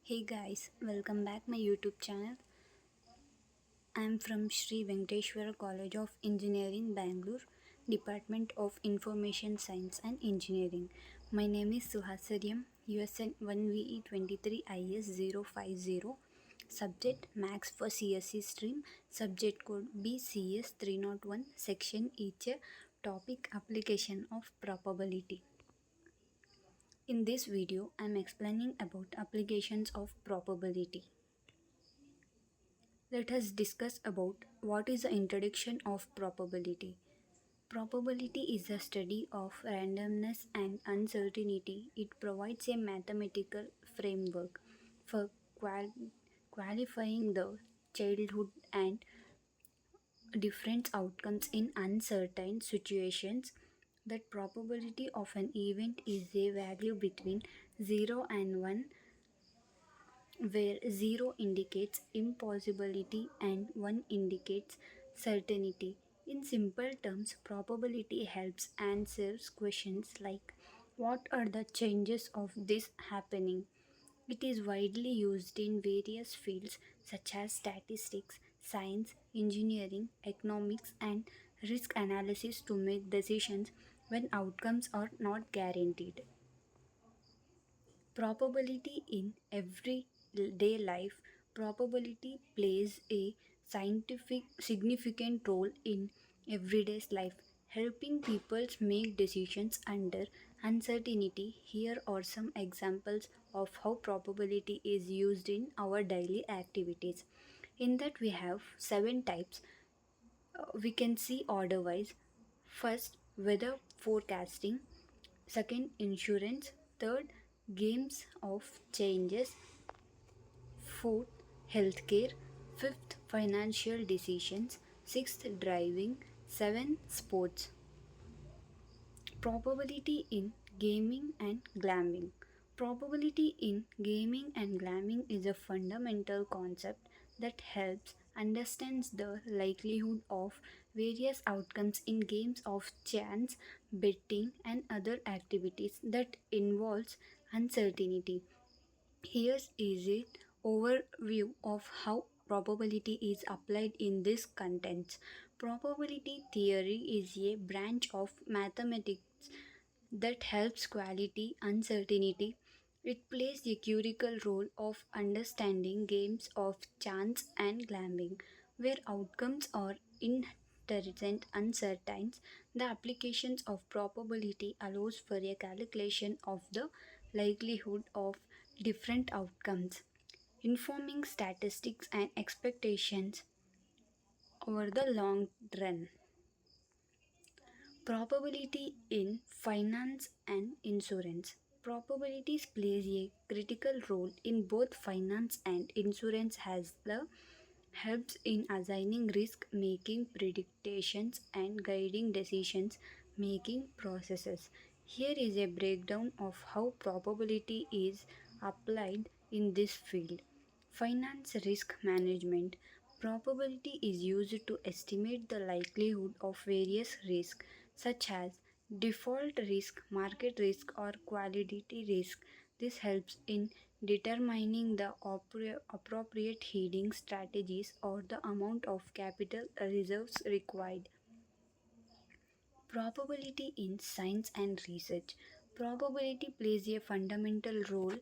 Hey guys, welcome back my YouTube channel. I am from Sri Venkateshwara College of Engineering, Bangalore, Department of Information Science and Engineering. My name is Suha.M, USN 1VE 23 IS 050. Subject Max for CSE stream. Subject code BCS 301. Section each. Topic Application of Probability. In this video, I am explaining about applications of probability. Let us discuss about what is the introduction of probability. Probability is the study of randomness and uncertainty. It provides a mathematical framework for qualifying the childhood and different outcomes in uncertain situations. That probability of an event is a value between 0 and 1, where 0 indicates impossibility and 1 indicates certainty. In simple terms, probability helps answer questions like what are the changes of this happening? It is widely used in various fields such as statistics, science, engineering, economics, and risk analysis to make decisions when outcomes are not guaranteed. Probability in everyday life. Probability plays a scientific significant role in everyday life, helping people make decisions under uncertainty. Here are some examples of how probability is used in our daily activities. In that we have seven types. We can see order wise. First, weather forecasting. Second, insurance. Third, games of changes. Fourth, healthcare. Fifth, financial decisions. Sixth, driving. Seventh, sports. Probability in gaming and glamming. Probability in gaming and glamming is a fundamental concept that helps understands the likelihood of various outcomes in games of chance, betting, and other activities that involves uncertainty. Here is an overview of how probability is applied in this contents. Probability theory is a branch of mathematics that helps quality uncertainty. It plays a critical role of understanding games of chance and gambling, where outcomes are inherent uncertain. The applications of probability allows for a calculation of the likelihood of different outcomes, informing statistics and expectations over the long run. Probability in finance and insurance. Probabilities plays a critical role in both finance and insurance as the helps in assigning risk, making predictions and guiding decisions making processes. Here is a breakdown of how probability is applied in this field. Finance risk management. Probability is used to estimate the likelihood of various risks such as default risk, market risk, or quality risk. This helps in determining the appropriate hedging strategies or the amount of capital reserves required. Probability in science and research. Probability plays a fundamental role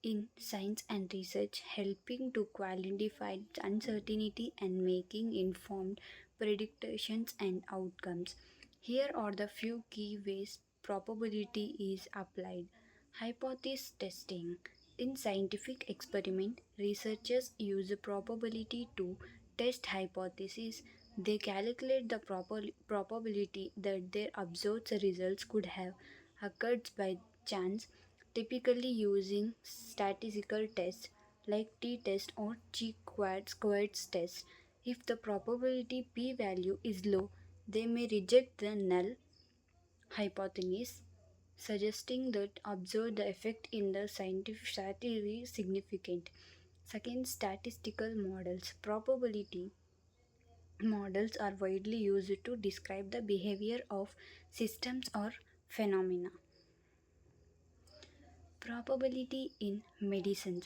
in science and research, helping to quantify uncertainty and making informed predictions and outcomes. Here are the few key ways probability is applied. Hypothesis testing. In scientific experiment, researchers use probability to test hypotheses. They calculate the probability that their observed results could have occurred by chance, typically using statistical tests like t-test or chi-squared test. If the probability p-value is low, they may reject the null hypothesis, suggesting that observe the effect in the scientific strategy is significant. Second, statistical models. Probability models are widely used to describe the behavior of systems or phenomena. Probability in medicine.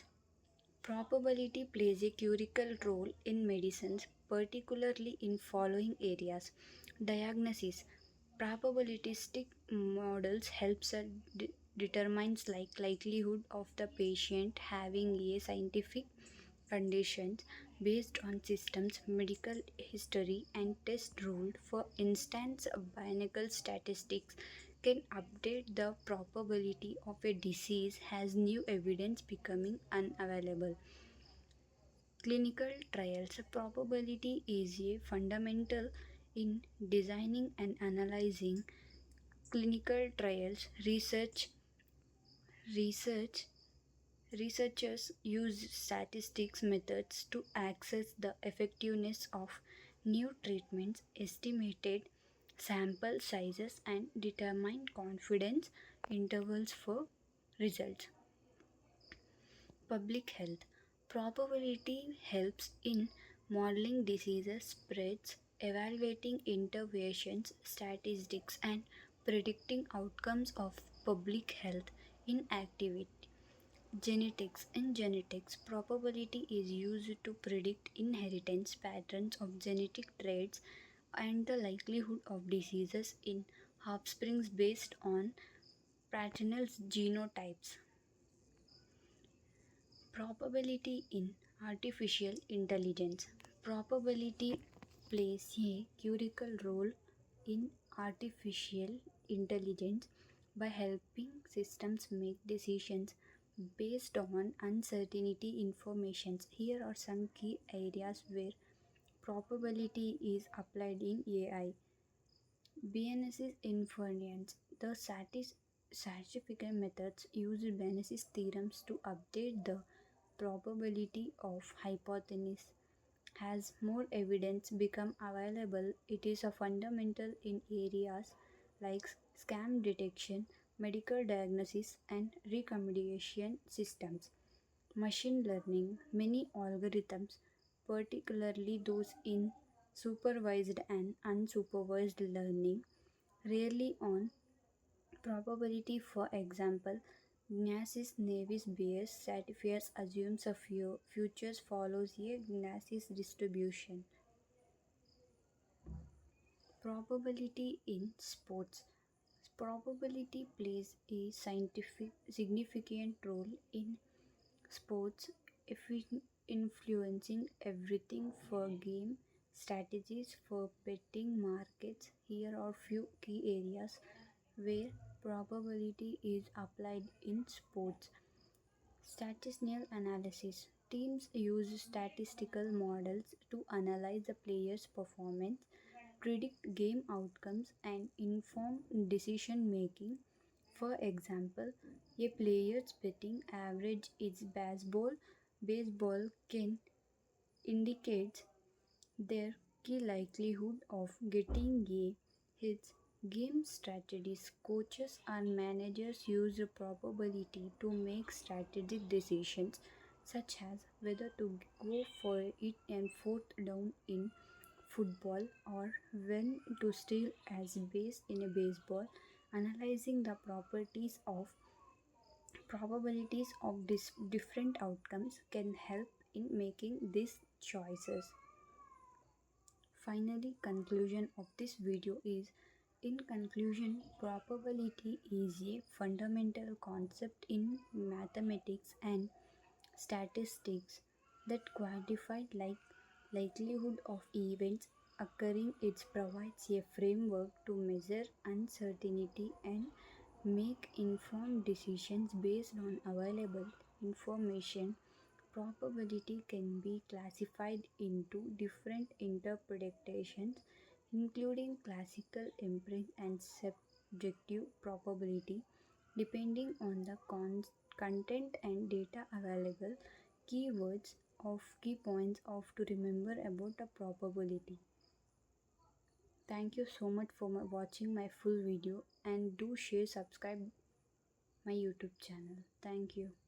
Probability plays a critical role in medicines, particularly in following areas. Diagnosis. Probabilistic models helps us determines likelihood of the patient having a scientific conditions based on systems, medical history, and test ruled. For instance, biochemical statistics can update the probability of a disease as new evidence becoming unavailable. Clinical trials probability is a fundamental in designing and analyzing clinical trials. Research Researchers use statistics methods to assess the effectiveness of new treatments, estimated sample sizes, and determine confidence intervals for results. Public health probability helps in modeling diseases spreads, evaluating interventions, statistics, and predicting outcomes of public health in activity. Genetics. In genetics, probability is used to predict inheritance patterns of genetic traits and the likelihood of diseases in offspring based on paternal genotypes. Probability in artificial intelligence. Probability plays a critical role in artificial intelligence by helping systems make decisions based on uncertainty informations. Here are some key areas where probability is applied in AI. Bayes' inference. The statistical methods use Bayes' theorems to update the probability of hypotheses. As more evidence become available, it is a fundamental in areas like scam detection, medical diagnosis, and recommendation systems. Machine learning. Many algorithms, particularly those in supervised and unsupervised learning, rely on probability. For example, Gnassis Navis Bayes certifiers assumes a few futures follows a Gnassis distribution. Probability in sports. Probability plays a scientific significant role in sports, influencing everything for game strategies for betting markets. Here are few key areas where probability is applied in sports. Statistical analysis. Teams use statistical models to analyze the player's performance, predict game outcomes, and inform decision making. For example, a player's betting average is baseball can indicate their key likelihood of getting a hit. Game strategies. Coaches and managers use the probability to make strategic decisions such as whether to go for it and fourth down in football or when to steal as base in a baseball. Analyzing the probabilities of different outcomes can help in making these choices. Finally, conclusion of this video is in conclusion, probability is a fundamental concept in mathematics and statistics that quantify likelihood of events occurring. It provides a framework to measure uncertainty and make informed decisions based on available information. Probability can be classified into different interpretations, including classical empiric and subjective probability, depending on the content and data available. Key points of to remember about a probability. Thank you so much for watching my full video and do share subscribe my YouTube channel. Thank you.